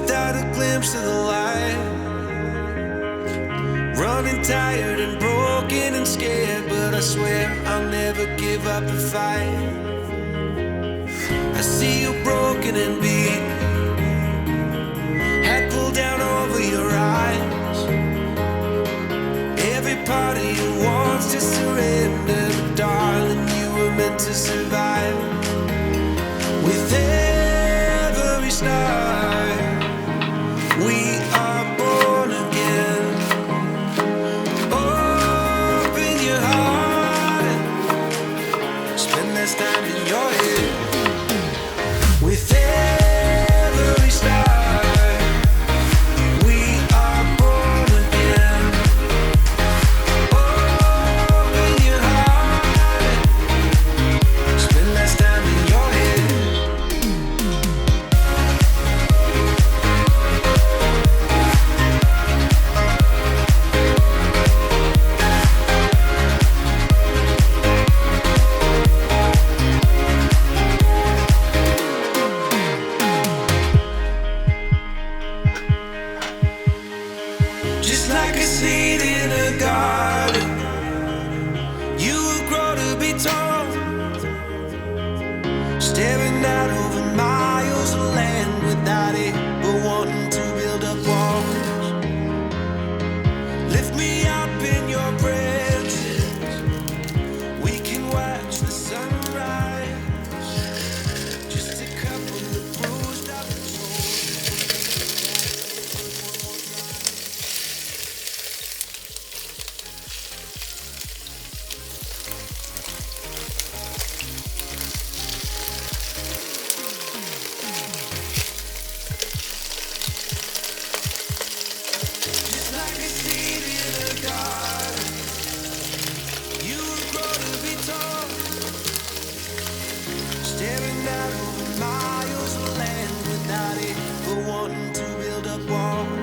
without a glimpse of the light. Running tired and broken and scared, but I swear I'll never give up the fight. I see you broken and beat, head pulled down over your eyes. Every part of you wants to surrender, but darling, you were meant to survive. With every start, we are born again. Open your heart and spend less time in your head. With every start, we are born again. Open your heart and spend less time in your head. Just like a seed in a garden, you will grow to be tall, staring out over miles of land without ever wanting to build up walls. Lift me up in your branches, we can watch the sunrise. Just a couple of bruised up just like a seed in a garden, you will grow to be tall, staring out over miles of land without ever wanting to build up walls.